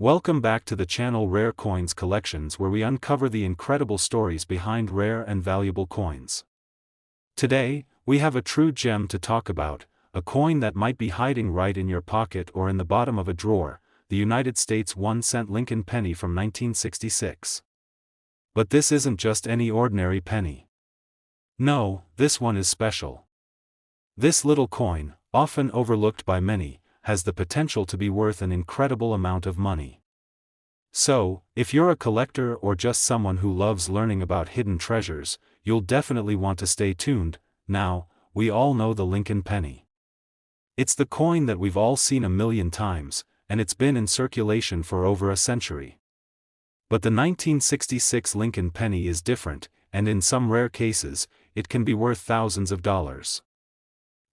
Welcome back to the channel Rare Coins Collections, where we uncover the incredible stories behind rare and valuable coins. Today, we have a true gem to talk about, a coin that might be hiding right in your pocket or in the bottom of a drawer, the United States 1-cent Lincoln penny from 1966. But this isn't just any ordinary penny. No, this one is special. This little coin, often overlooked by many, has the potential to be worth an incredible amount of money. So, if you're a collector or just someone who loves learning about hidden treasures, you'll definitely want to stay tuned. Now, we all know the Lincoln penny. It's the coin that we've all seen a million times, and it's been in circulation for over a century. But the 1966 Lincoln penny is different, and in some rare cases, it can be worth thousands of dollars.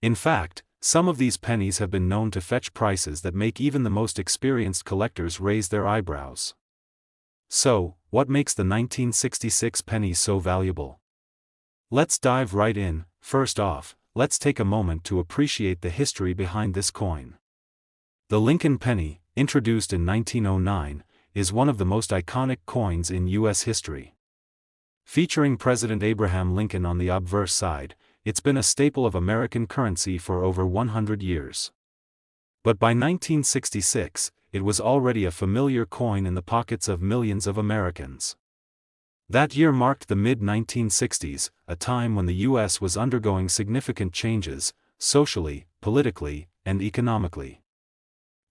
In fact, some of these pennies have been known to fetch prices that make even the most experienced collectors raise their eyebrows. So, what makes the 1966 penny so valuable? Let's dive right in. First off, let's take a moment to appreciate the history behind this coin. The Lincoln penny, introduced in 1909, is one of the most iconic coins in U.S. history. Featuring President Abraham Lincoln on the obverse side, it's been a staple of American currency for over 100 years. But by 1966, it was already a familiar coin in the pockets of millions of Americans. That year marked the mid-1960s, a time when the U.S. was undergoing significant changes, socially, politically, and economically.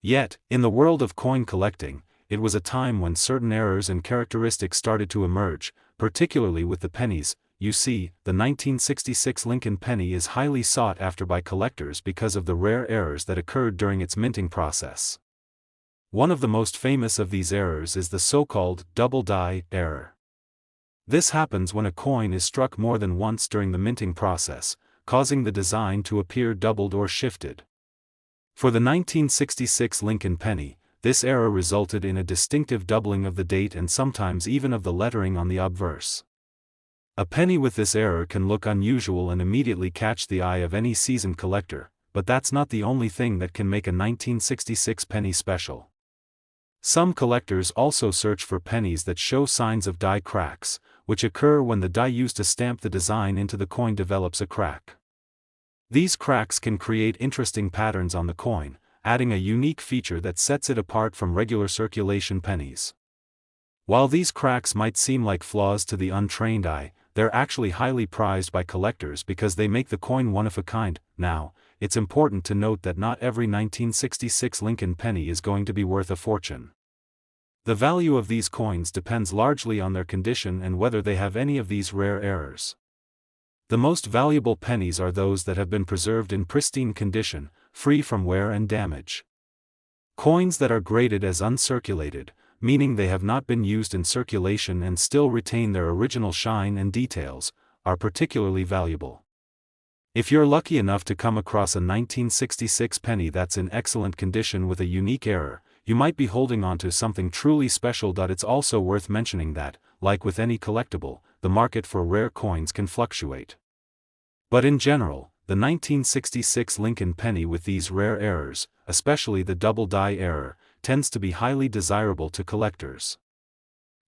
Yet, in the world of coin collecting, it was a time when certain errors and characteristics started to emerge, particularly with the pennies. You see, the 1966 Lincoln penny is highly sought after by collectors because of the rare errors that occurred during its minting process. One of the most famous of these errors is the so-called double die error. This happens when a coin is struck more than once during the minting process, causing the design to appear doubled or shifted. For the 1966 Lincoln penny, this error resulted in a distinctive doubling of the date and sometimes even of the lettering on the obverse. A penny with this error can look unusual and immediately catch the eye of any seasoned collector, but that's not the only thing that can make a 1966 penny special. Some collectors also search for pennies that show signs of die cracks, which occur when the die used to stamp the design into the coin develops a crack. These cracks can create interesting patterns on the coin, adding a unique feature that sets it apart from regular circulation pennies. While these cracks might seem like flaws to the untrained eye, they're actually highly prized by collectors because they make the coin one of a kind. Now, it's important to note that not every 1966 Lincoln penny is going to be worth a fortune. The value of these coins depends largely on their condition and whether they have any of these rare errors. The most valuable pennies are those that have been preserved in pristine condition, free from wear and damage. Coins that are graded as uncirculated, meaning they have not been used in circulation and still retain their original shine and details, are particularly valuable. If you're lucky enough to come across a 1966 penny that's in excellent condition with a unique error, you might be holding on to something truly special. It's also worth mentioning that, like with any collectible, the market for rare coins can fluctuate. But in general, the 1966 Lincoln penny with these rare errors, especially the double die error, tends to be highly desirable to collectors.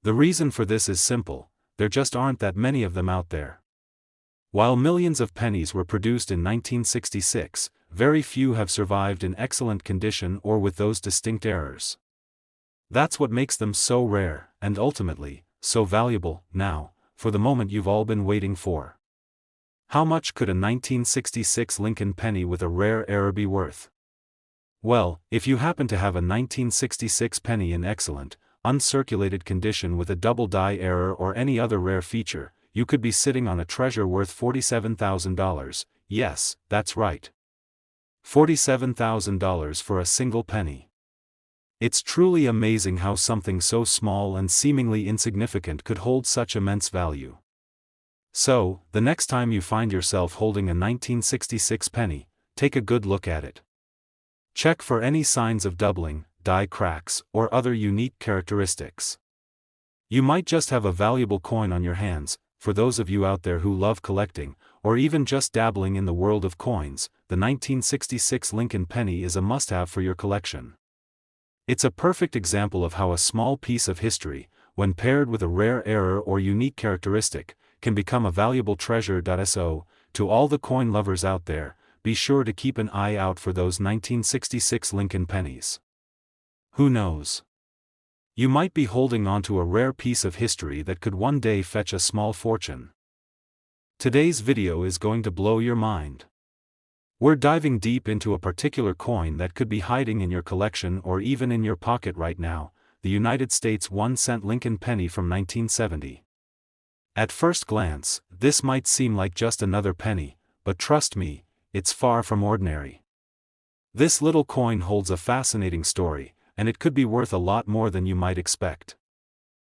The reason for this is simple: there just aren't that many of them out there. While millions of pennies were produced in 1966, very few have survived in excellent condition or with those distinct errors. That's what makes them so rare, and ultimately, so valuable. Now, for the moment you've all been waiting for. How much could a 1966 Lincoln penny with a rare error be worth? Well, if you happen to have a 1966 penny in excellent, uncirculated condition with a double die error or any other rare feature, you could be sitting on a treasure worth $47,000. Yes, that's right. $47,000 for a single penny. It's truly amazing how something so small and seemingly insignificant could hold such immense value. So, the next time you find yourself holding a 1966 penny, take a good look at it. Check for any signs of doubling, die cracks, or other unique characteristics. You might just have a valuable coin on your hands. For those of you out there who love collecting, or even just dabbling in the world of coins, the 1966 Lincoln penny is a must-have for your collection. It's a perfect example of how a small piece of history, when paired with a rare error or unique characteristic, can become a valuable treasure. So, to all the coin lovers out there, be sure to keep an eye out for those 1966 Lincoln pennies. Who knows? You might be holding onto a rare piece of history that could one day fetch a small fortune. Today's video is going to blow your mind. We're diving deep into a particular coin that could be hiding in your collection or even in your pocket right now, the United States 1-cent Lincoln penny from 1970. At first glance, this might seem like just another penny, but trust me, it's far from ordinary. This little coin holds a fascinating story, and it could be worth a lot more than you might expect.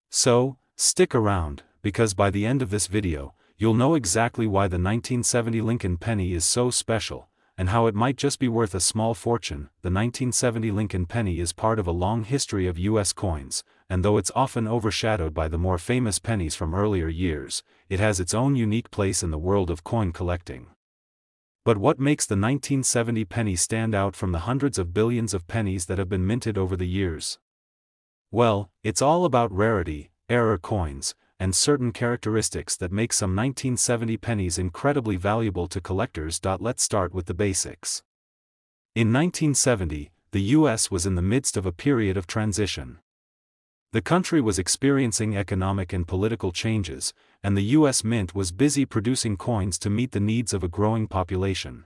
So, stick around, because by the end of this video, you'll know exactly why the 1970 Lincoln penny is so special, and how it might just be worth a small fortune. The 1970 Lincoln penny is part of a long history of U.S. coins, and though it's often overshadowed by the more famous pennies from earlier years, it has its own unique place in the world of coin collecting. But what makes the 1970 penny stand out from the hundreds of billions of pennies that have been minted over the years? Well, it's all about rarity, error coins, and certain characteristics that make some 1970 pennies incredibly valuable to collectors. Let's start with the basics. In 1970, the U.S. was in the midst of a period of transition. The country was experiencing economic and political changes, and the U.S. Mint was busy producing coins to meet the needs of a growing population.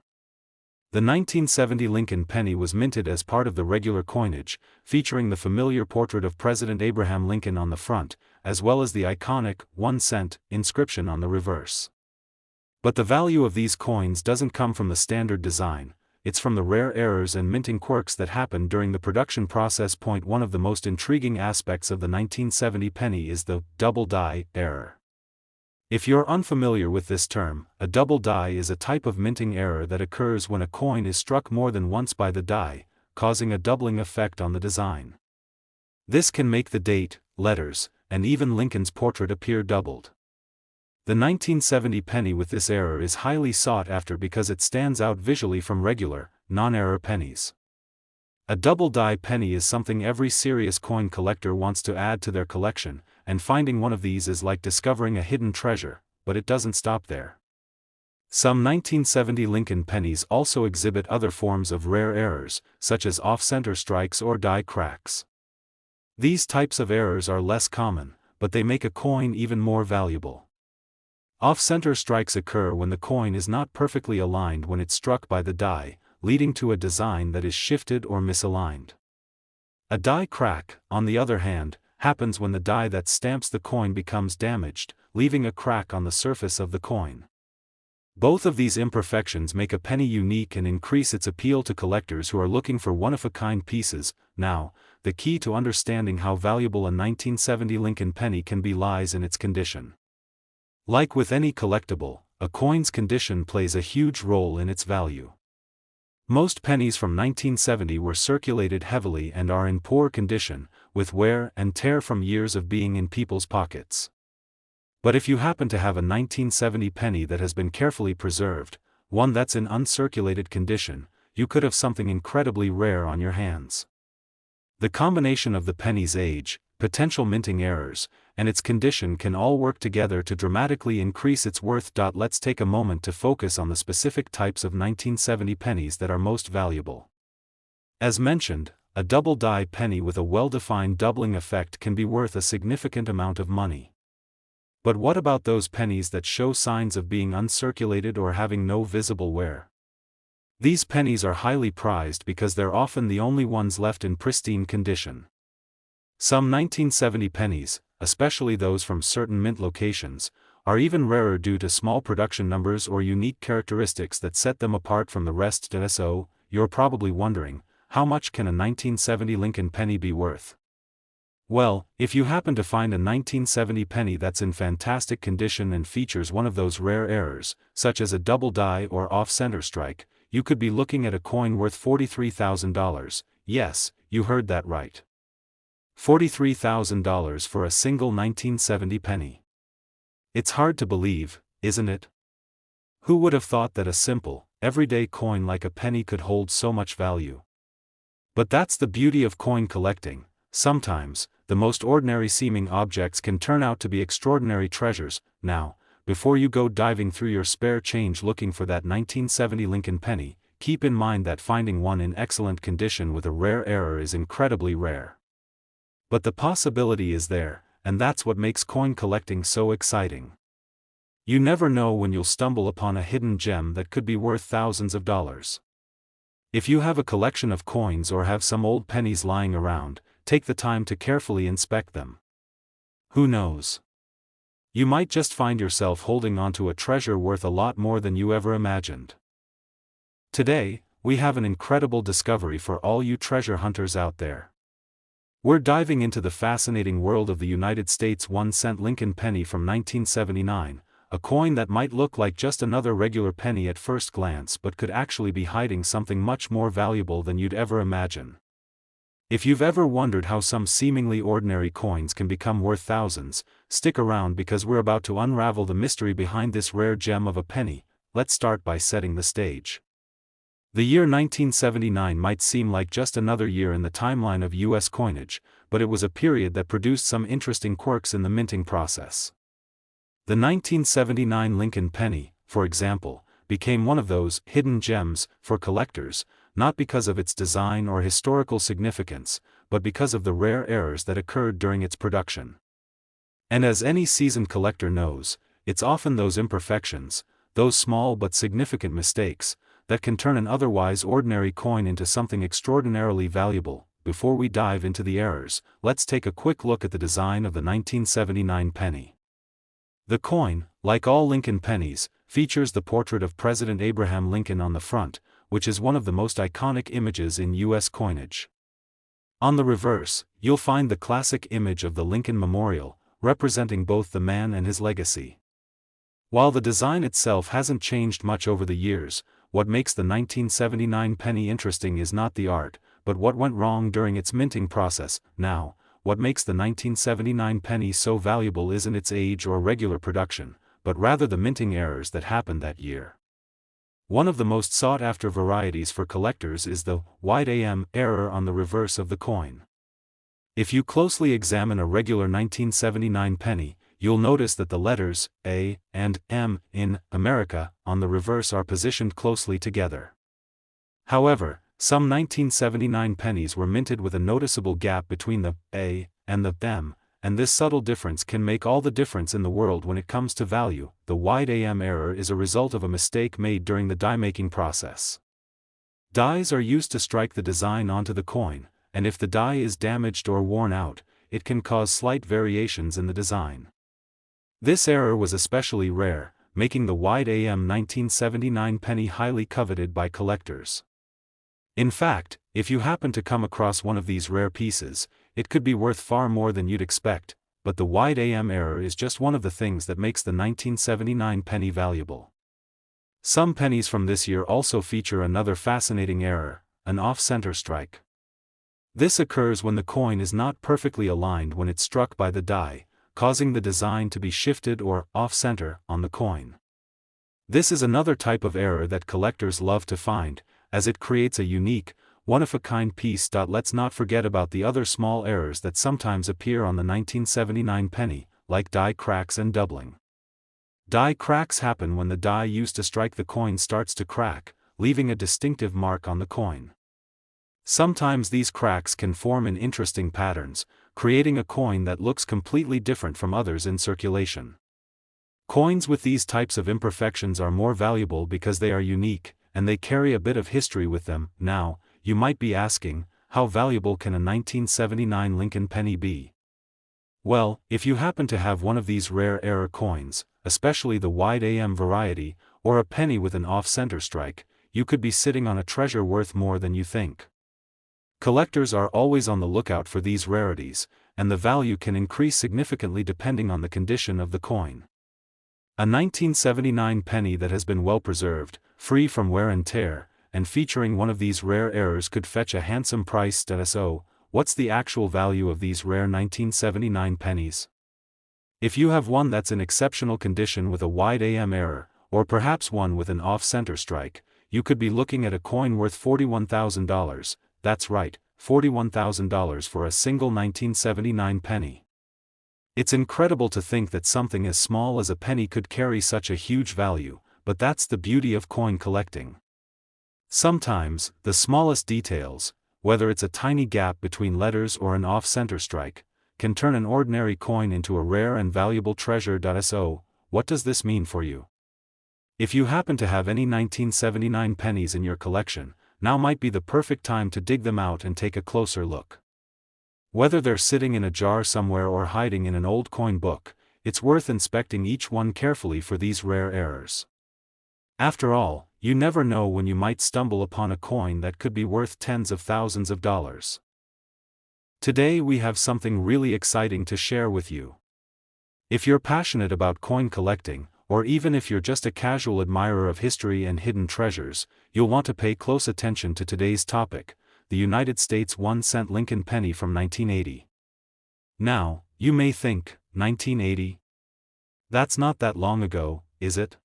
The 1970 Lincoln penny was minted as part of the regular coinage, featuring the familiar portrait of President Abraham Lincoln on the front, as well as the iconic 1 cent inscription on the reverse. But the value of these coins doesn't come from the standard design, it's from the rare errors and minting quirks that happened during the production process. One of the most intriguing aspects of the 1970 penny is the double die error. If you're unfamiliar with this term, a double die is a type of minting error that occurs when a coin is struck more than once by the die, causing a doubling effect on the design. This can make the date, letters, and even Lincoln's portrait appear doubled. The 1970 penny with this error is highly sought after because it stands out visually from regular, non-error pennies. A double die penny is something every serious coin collector wants to add to their collection, and finding one of these is like discovering a hidden treasure, but it doesn't stop there. Some 1970 Lincoln pennies also exhibit other forms of rare errors, such as off-center strikes or die cracks. These types of errors are less common, but they make a coin even more valuable. Off-center strikes occur when the coin is not perfectly aligned when it's struck by the die, leading to a design that is shifted or misaligned. A die crack, on the other hand, happens when the die that stamps the coin becomes damaged, leaving a crack on the surface of the coin. Both of these imperfections make a penny unique and increase its appeal to collectors who are looking for one-of-a-kind pieces. Now, the key to understanding how valuable a 1970 Lincoln penny can be lies in its condition. Like with any collectible, a coin's condition plays a huge role in its value. Most pennies from 1970 were circulated heavily and are in poor condition, with wear and tear from years of being in people's pockets. But if you happen to have a 1970 penny that has been carefully preserved, one that's in uncirculated condition, you could have something incredibly rare on your hands. The combination of the penny's age, potential minting errors, and its condition can all work together to dramatically increase its worth. Let's take a moment to focus on the specific types of 1970 pennies that are most valuable. As mentioned, a double die penny with a well-defined doubling effect can be worth a significant amount of money. But what about those pennies that show signs of being uncirculated or having no visible wear? These pennies are highly prized because they're often the only ones left in pristine condition. Some 1970 pennies, especially those from certain mint locations, are even rarer due to small production numbers or unique characteristics that set them apart from the rest. So, you're probably wondering, how much can a 1970 Lincoln penny be worth? Well, if you happen to find a 1970 penny that's in fantastic condition and features one of those rare errors, such as a double die or off-center strike, you could be looking at a coin worth $43,000. Yes, you heard that right. $43,000 for a single 1970 penny. It's hard to believe, isn't it? Who would have thought that a simple, everyday coin like a penny could hold so much value? But that's the beauty of coin collecting. Sometimes, the most ordinary seeming objects can turn out to be extraordinary treasures. Now, before you go diving through your spare change looking for that 1970 Lincoln penny, keep in mind that finding one in excellent condition with a rare error is incredibly rare. But the possibility is there, and that's what makes coin collecting so exciting. You never know when you'll stumble upon a hidden gem that could be worth thousands of dollars. If you have a collection of coins or have some old pennies lying around, take the time to carefully inspect them. Who knows? You might just find yourself holding onto a treasure worth a lot more than you ever imagined. Today, we have an incredible discovery for all you treasure hunters out there. We're diving into the fascinating world of the United States 1-cent Lincoln penny from 1979, a coin that might look like just another regular penny at first glance but could actually be hiding something much more valuable than you'd ever imagine. If you've ever wondered how some seemingly ordinary coins can become worth thousands, stick around because we're about to unravel the mystery behind this rare gem of a penny. Let's start by setting the stage. The year 1979 might seem like just another year in the timeline of U.S. coinage, but it was a period that produced some interesting quirks in the minting process. The 1979 Lincoln penny, for example, became one of those hidden gems for collectors, not because of its design or historical significance, but because of the rare errors that occurred during its production. And as any seasoned collector knows, it's often those imperfections, those small but significant mistakes, that can turn an otherwise ordinary coin into something extraordinarily valuable. Before we dive into the errors, let's take a quick look at the design of the 1979 penny. The coin, like all Lincoln pennies, features the portrait of President Abraham Lincoln on the front, which is one of the most iconic images in U.S. coinage. On the reverse, you'll find the classic image of the Lincoln Memorial, representing both the man and his legacy. While the design itself hasn't changed much over the years, what makes the 1979 penny interesting is not the art, but what went wrong during its minting process. Now, what makes the 1979 penny so valuable isn't its age or regular production, but rather the minting errors that happened that year. One of the most sought-after varieties for collectors is the wide AM error on the reverse of the coin. If you closely examine a regular 1979 penny, you'll notice that the letters A and M in America on the reverse are positioned closely together. However, some 1979 pennies were minted with a noticeable gap between the A and the M, and this subtle difference can make all the difference in the world when it comes to value. The wide AM error is a result of a mistake made during the die-making process. Dies are used to strike the design onto the coin, and if the die is damaged or worn out, it can cause slight variations in the design. This error was especially rare, making the wide AM 1979 penny highly coveted by collectors. In fact, if you happen to come across one of these rare pieces, it could be worth far more than you'd expect, but the wide AM error is just one of the things that makes the 1979 penny valuable. Some pennies from this year also feature another fascinating error, an off-center strike. This occurs when the coin is not perfectly aligned when it's struck by the die, causing the design to be shifted or off-center on the coin. This is another type of error that collectors love to find, as it creates a unique, one-of-a-kind piece. Let's not forget about the other small errors that sometimes appear on the 1979 penny, like die cracks and doubling. Die cracks happen when the die used to strike the coin starts to crack, leaving a distinctive mark on the coin. Sometimes these cracks can form in interesting patterns, creating a coin that looks completely different from others in circulation. Coins with these types of imperfections are more valuable because they are unique, and they carry a bit of history with them. Now, you might be asking, how valuable can a 1979 Lincoln penny be? Well, if you happen to have one of these rare error coins, especially the wide AM variety, or a penny with an off-center strike, you could be sitting on a treasure worth more than you think. Collectors are always on the lookout for these rarities, and the value can increase significantly depending on the condition of the coin. A 1979 penny that has been well preserved, free from wear and tear, and featuring one of these rare errors could fetch a handsome price. So, what's the actual value of these rare 1979 pennies? If you have one that's in exceptional condition with a wide AM error, or perhaps one with an off-center strike, you could be looking at a coin worth $41,000. that's right, $41,000 for a single 1979 penny. It's incredible to think that something as small as a penny could carry such a huge value, but that's the beauty of coin collecting. Sometimes, the smallest details, whether it's a tiny gap between letters or an off-center strike, can turn an ordinary coin into a rare and valuable treasure. So, what does this mean for you? If you happen to have any 1979 pennies in your collection, now might be the perfect time to dig them out and take a closer look. Whether they're sitting in a jar somewhere or hiding in an old coin book, it's worth inspecting each one carefully for these rare errors. After all, you never know when you might stumble upon a coin that could be worth tens of thousands of dollars. Today we have something really exciting to share with you. If you're passionate about coin collecting, or even if you're just a casual admirer of history and hidden treasures, you'll want to pay close attention to today's topic, the United States 1-cent Lincoln penny from 1980. Now, you may think, 1980? That's not that long ago, is it?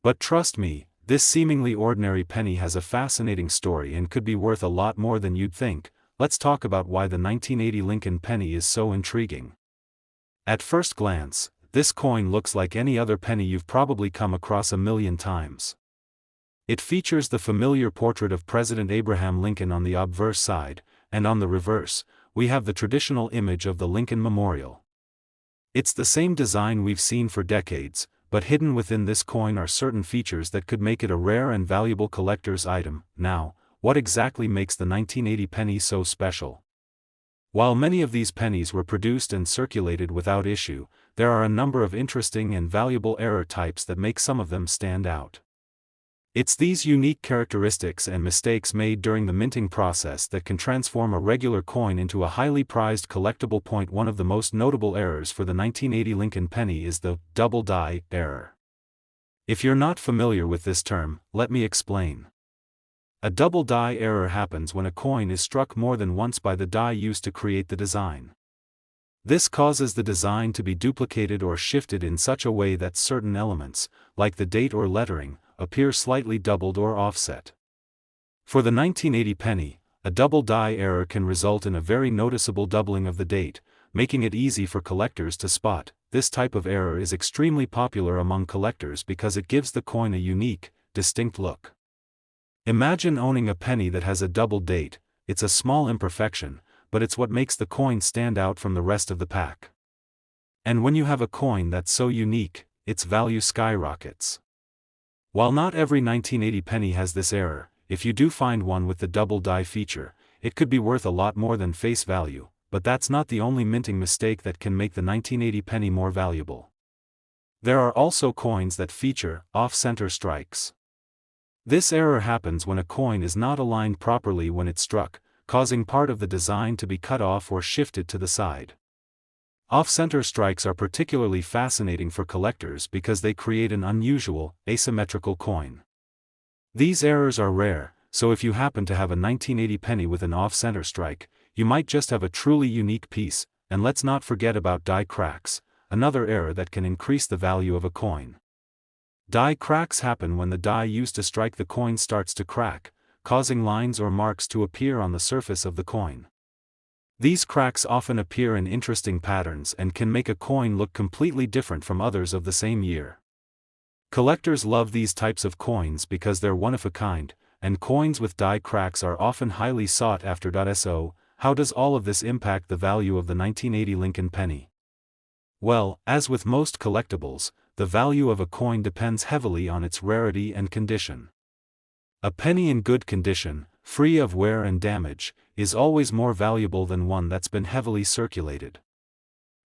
But trust me, this seemingly ordinary penny has a fascinating story and could be worth a lot more than you'd think. Let's talk about why the 1980 Lincoln penny is so intriguing. At first glance, this coin looks like any other penny you've probably come across a million times. It features the familiar portrait of President Abraham Lincoln on the obverse side, and on the reverse, we have the traditional image of the Lincoln Memorial. It's the same design we've seen for decades, but hidden within this coin are certain features that could make it a rare and valuable collector's item. Now, what exactly makes the 1980 penny so special? While many of these pennies were produced and circulated without issue, there are a number of interesting and valuable error types that make some of them stand out. It's these unique characteristics and mistakes made during the minting process that can transform a regular coin into a highly prized collectible. One of the most notable errors for the 1980 Lincoln penny is the double die error. If you're not familiar with this term, let me explain. A double die error happens when a coin is struck more than once by the die used to create the design. This causes the design to be duplicated or shifted in such a way that certain elements, like the date or lettering, appear slightly doubled or offset. For the 1980 penny, a double die error can result in a very noticeable doubling of the date, making it easy for collectors to spot. This type of error is extremely popular among collectors because it gives the coin a unique, distinct look. Imagine owning a penny that has a double date. It's a small imperfection, but it's what makes the coin stand out from the rest of the pack. And when you have a coin that's so unique, its value skyrockets. While not every 1980 penny has this error, if you do find one with the double die feature, it could be worth a lot more than face value, but that's not the only minting mistake that can make the 1980 penny more valuable. There are also coins that feature off-center strikes. This error happens when a coin is not aligned properly when it's struck, causing part of the design to be cut off or shifted to the side. Off-center strikes are particularly fascinating for collectors because they create an unusual, asymmetrical coin. These errors are rare, so if you happen to have a 1980 penny with an off-center strike, you might just have a truly unique piece. And let's not forget about die cracks, another error that can increase the value of a coin. Die cracks happen when the die used to strike the coin starts to crack, causing lines or marks to appear on the surface of the coin. These cracks often appear in interesting patterns and can make a coin look completely different from others of the same year. Collectors love these types of coins because they're one of a kind, and coins with die cracks are often highly sought after. So, how does all of this impact the value of the 1980 Lincoln penny? Well, as with most collectibles, the value of a coin depends heavily on its rarity and condition. A penny in good condition, free of wear and damage, is always more valuable than one that's been heavily circulated.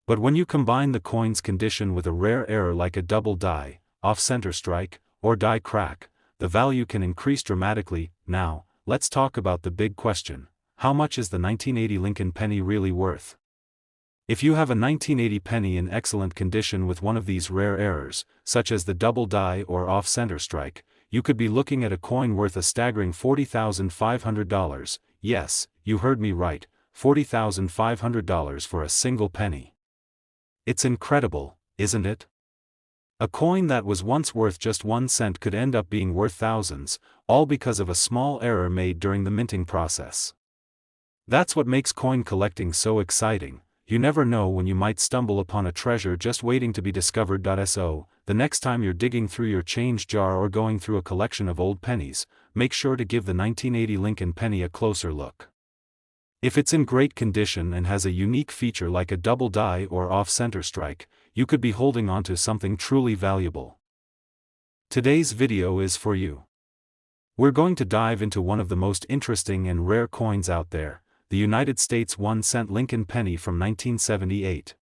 But when you combine the coin's condition with a rare error like a double die, off-center strike, or die crack, the value can increase dramatically. Now, let's talk about the big question: how much is the 1980 Lincoln penny really worth? If you have a 1980 penny in excellent condition with one of these rare errors, such as the double die or off-center strike, you could be looking at a coin worth a staggering $40,500. Yes, you heard me right, $40,500 for a single penny. It's incredible, isn't it? A coin that was once worth just 1 cent could end up being worth thousands, all because of a small error made during the minting process. That's what makes coin collecting so exciting. You never know when you might stumble upon a treasure just waiting to be discovered. So, the next time you're digging through your change jar or going through a collection of old pennies, make sure to give the 1980 Lincoln penny a closer look. If it's in great condition and has a unique feature like a double die or off-center strike, you could be holding onto something truly valuable. Today's video is for you. We're going to dive into one of the most interesting and rare coins out there, the United States 1-cent Lincoln penny from 1978.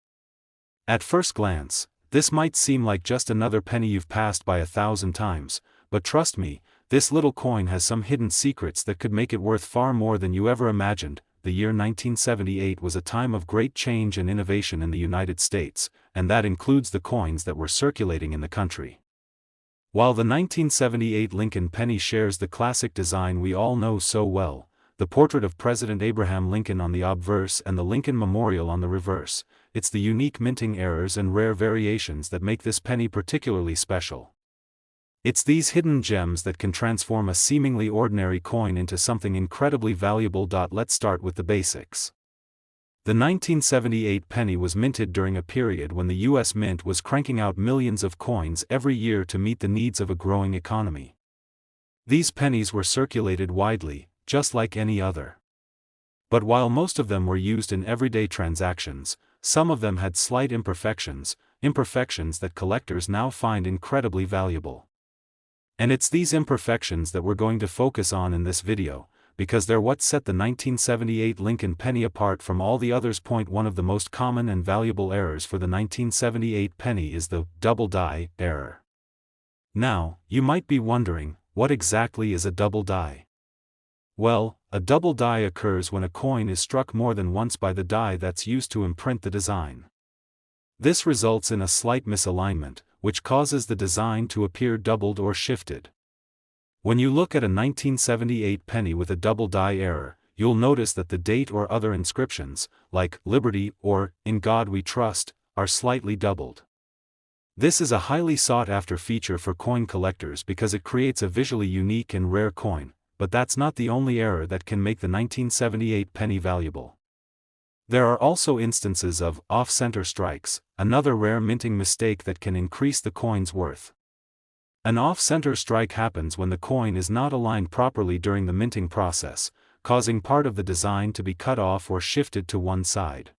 At first glance, this might seem like just another penny you've passed by 1,000 times, but trust me, this little coin has some hidden secrets that could make it worth far more than you ever imagined. The year 1978 was a time of great change and innovation in the United States, and that includes the coins that were circulating in the country. While the 1978 Lincoln penny shares the classic design we all know so well, the portrait of President Abraham Lincoln on the obverse and the Lincoln Memorial on the reverse, it's the unique minting errors and rare variations that make this penny particularly special. It's these hidden gems that can transform a seemingly ordinary coin into something incredibly valuable. Let's start with the basics. The 1978 penny was minted during a period when the U.S. Mint was cranking out millions of coins every year to meet the needs of a growing economy. These pennies were circulated widely, just like any other. But while most of them were used in everyday transactions, some of them had slight imperfections that collectors now find incredibly valuable. And it's these imperfections that we're going to focus on in this video, because they're what set the 1978 Lincoln penny apart from all the others. One of the most common and valuable errors for the 1978 penny is the double die error. Now, you might be wondering, what exactly is a double die? Well, a double die occurs when a coin is struck more than once by the die that's used to imprint the design. This results in a slight misalignment, which causes the design to appear doubled or shifted. When you look at a 1978 penny with a double die error, you'll notice that the date or other inscriptions, like Liberty or In God We Trust, are slightly doubled. This is a highly sought-after feature for coin collectors because it creates a visually unique and rare coin. But that's not the only error that can make the 1978 penny valuable. There are also instances of off-center strikes, another rare minting mistake that can increase the coin's worth. An off-center strike happens when the coin is not aligned properly during the minting process, causing part of the design to be cut off or shifted to one side.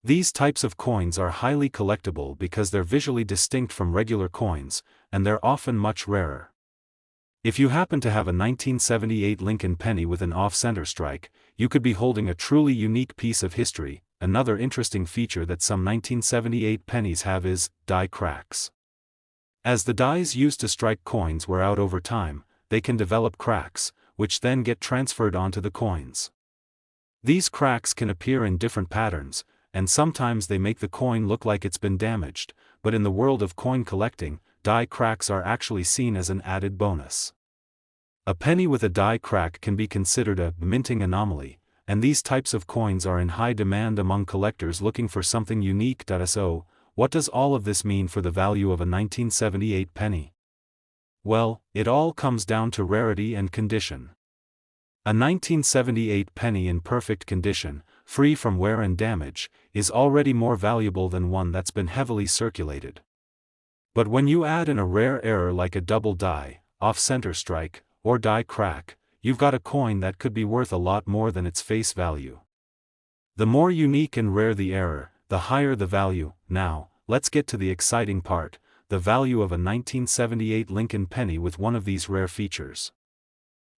These types of coins are highly collectible because they're visually distinct from regular coins, and they're often much rarer. If you happen to have a 1978 Lincoln penny with an off-center strike, you could be holding a truly unique piece of history. Another interesting feature that some 1978 pennies have is die cracks. As the dies used to strike coins wear out over time, they can develop cracks, which then get transferred onto the coins. These cracks can appear in different patterns, and sometimes they make the coin look like it's been damaged, but in the world of coin collecting, die cracks are actually seen as an added bonus. A penny with a die crack can be considered a minting anomaly, and these types of coins are in high demand among collectors looking for something unique. So, what does all of this mean for the value of a 1978 penny? Well, it all comes down to rarity and condition. A 1978 penny in perfect condition, free from wear and damage, is already more valuable than one that's been heavily circulated. But when you add in a rare error like a double die, off-center strike, or die crack, you've got a coin that could be worth a lot more than its face value. The more unique and rare the error, the higher the value. Now, let's get to the exciting part, the value of a 1978 Lincoln penny with one of these rare features.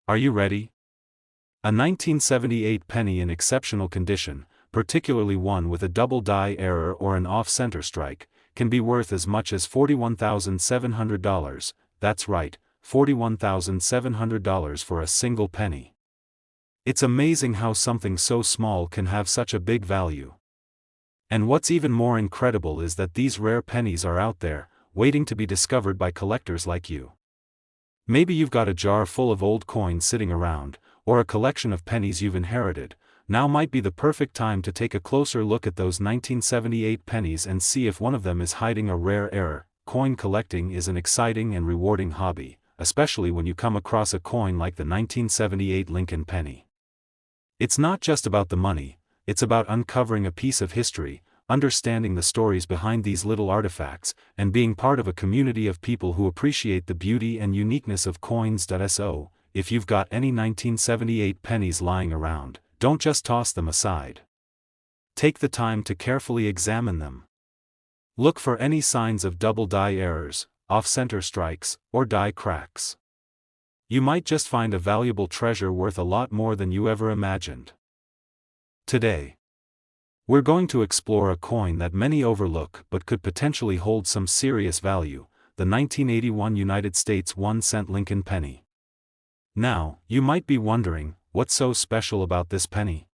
Are you ready? A 1978 penny in exceptional condition, particularly one with a double die error or an off-center strike, can be worth as much as $41,700, that's right, $41,700 for a single penny. It's amazing how something so small can have such a big value. And what's even more incredible is that these rare pennies are out there, waiting to be discovered by collectors like you. Maybe you've got a jar full of old coins sitting around, or a collection of pennies you've inherited. Now might be the perfect time to take a closer look at those 1978 pennies and see if one of them is hiding a rare error. Coin collecting is an exciting and rewarding hobby, especially when you come across a coin like the 1978 Lincoln penny. It's not just about the money, it's about uncovering a piece of history, understanding the stories behind these little artifacts, and being part of a community of people who appreciate the beauty and uniqueness of coins. So, if you've got any 1978 pennies lying around, don't just toss them aside. Take the time to carefully examine them. Look for any signs of double die errors, off-center strikes, or die cracks. You might just find a valuable treasure worth a lot more than you ever imagined. Today, we're going to explore a coin that many overlook but could potentially hold some serious value, the 1981 United States 1-cent Lincoln penny. Now, you might be wondering, what's so special about this penny?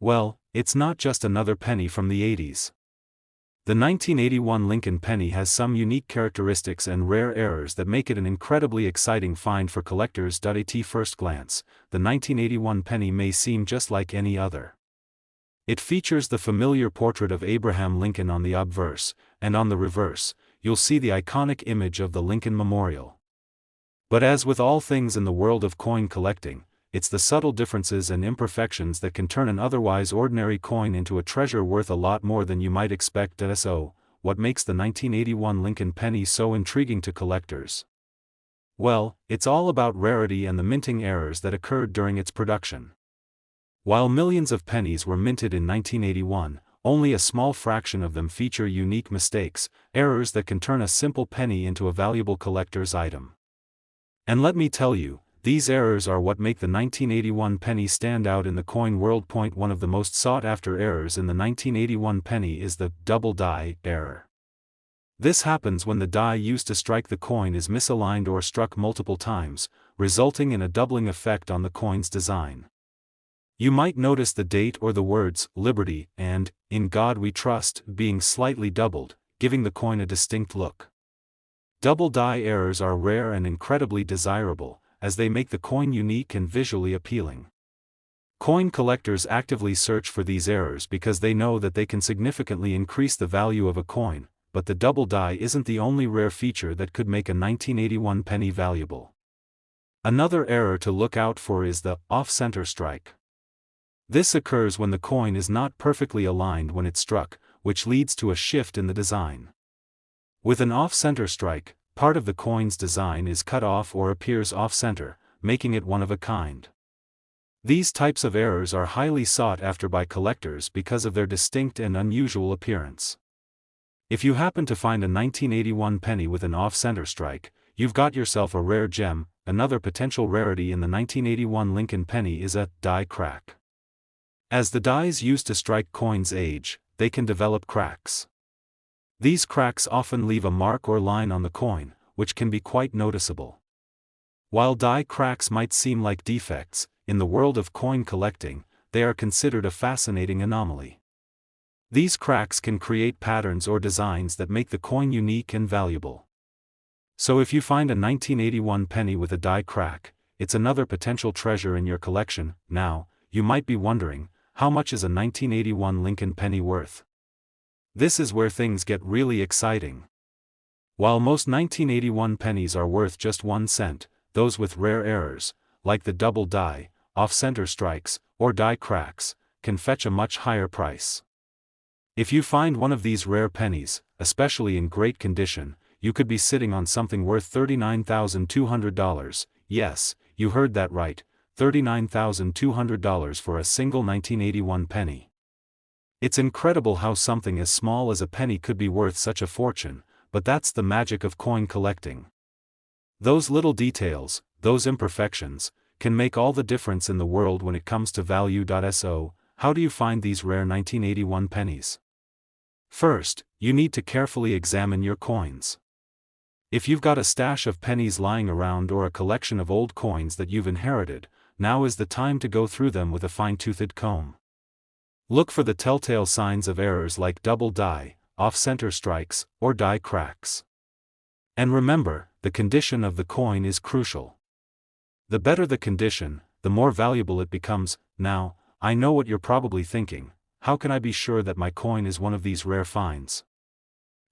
Well, it's not just another penny from the 80s. The 1981 Lincoln penny has some unique characteristics and rare errors that make it an incredibly exciting find for collectors. At first glance, the 1981 penny may seem just like any other. It features the familiar portrait of Abraham Lincoln on the obverse, and on the reverse, you'll see the iconic image of the Lincoln Memorial. But as with all things in the world of coin collecting, it's the subtle differences and imperfections that can turn an otherwise ordinary coin into a treasure worth a lot more than you might expect. So, what makes the 1981 Lincoln penny so intriguing to collectors? Well, it's all about rarity and the minting errors that occurred during its production. While millions of pennies were minted in 1981, only a small fraction of them feature unique mistakes, errors that can turn a simple penny into a valuable collector's item. And let me tell you, these errors are what make the 1981 penny stand out in the coin world. One of the most sought-after errors in the 1981 penny is the double die error. This happens when the die used to strike the coin is misaligned or struck multiple times, resulting in a doubling effect on the coin's design. You might notice the date or the words "Liberty" and "In God We Trust" being slightly doubled, giving the coin a distinct look. Double die errors are rare and incredibly desirable, as they make the coin unique and visually appealing. Coin collectors actively search for these errors because they know that they can significantly increase the value of a coin, but the double die isn't the only rare feature that could make a 1981 penny valuable. Another error to look out for is the off-center strike. This occurs when the coin is not perfectly aligned when it's struck, which leads to a shift in the design. With an off-center strike, part of the coin's design is cut off or appears off-center, making it one of a kind. These types of errors are highly sought after by collectors because of their distinct and unusual appearance. If you happen to find a 1981 penny with an off-center strike, you've got yourself a rare gem. Another potential rarity in the 1981 Lincoln penny is a die crack. As the dies used to strike coins age, they can develop cracks. These cracks often leave a mark or line on the coin, which can be quite noticeable. While die cracks might seem like defects, in the world of coin collecting, they are considered a fascinating anomaly. These cracks can create patterns or designs that make the coin unique and valuable. So if you find a 1981 penny with a die crack, it's another potential treasure in your collection. Now, you might be wondering, how much is a 1981 Lincoln penny worth? This is where things get really exciting. While most 1981 pennies are worth just 1 cent, those with rare errors, like the double die, off-center strikes, or die cracks, can fetch a much higher price. If you find one of these rare pennies, especially in great condition, you could be sitting on something worth $39,200. Yes, you heard that right, $39,200 for a single 1981 penny. It's incredible how something as small as a penny could be worth such a fortune, but that's the magic of coin collecting. Those little details, those imperfections, can make all the difference in the world when it comes to value. So, how do you find these rare 1981 pennies? First, you need to carefully examine your coins. If you've got a stash of pennies lying around or a collection of old coins that you've inherited, now is the time to go through them with a fine-toothed comb. Look for the telltale signs of errors like double die, off-center strikes, or die cracks. And remember, the condition of the coin is crucial. The better the condition, the more valuable it becomes. Now, I know what you're probably thinking, how can I be sure that my coin is one of these rare finds?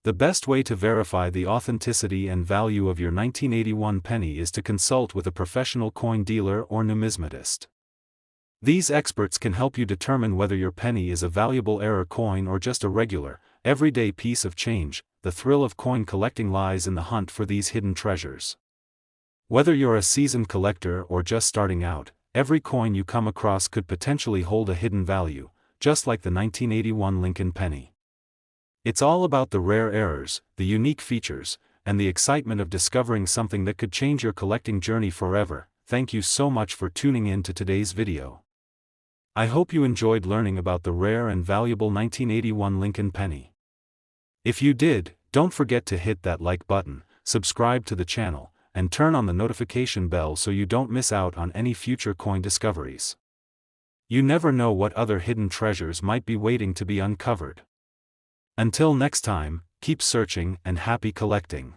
The best way to verify the authenticity and value of your 1981 penny is to consult with a professional coin dealer or numismatist. These experts can help you determine whether your penny is a valuable error coin or just a regular, everyday piece of change. The thrill of coin collecting lies in the hunt for these hidden treasures. Whether you're a seasoned collector or just starting out, every coin you come across could potentially hold a hidden value, just like the 1981 Lincoln penny. It's all about the rare errors, the unique features, and the excitement of discovering something that could change your collecting journey forever. Thank you so much for tuning in to today's video. I hope you enjoyed learning about the rare and valuable 1981 Lincoln penny. If you did, don't forget to hit that like button, subscribe to the channel, and turn on the notification bell so you don't miss out on any future coin discoveries. You never know what other hidden treasures might be waiting to be uncovered. Until next time, keep searching and happy collecting.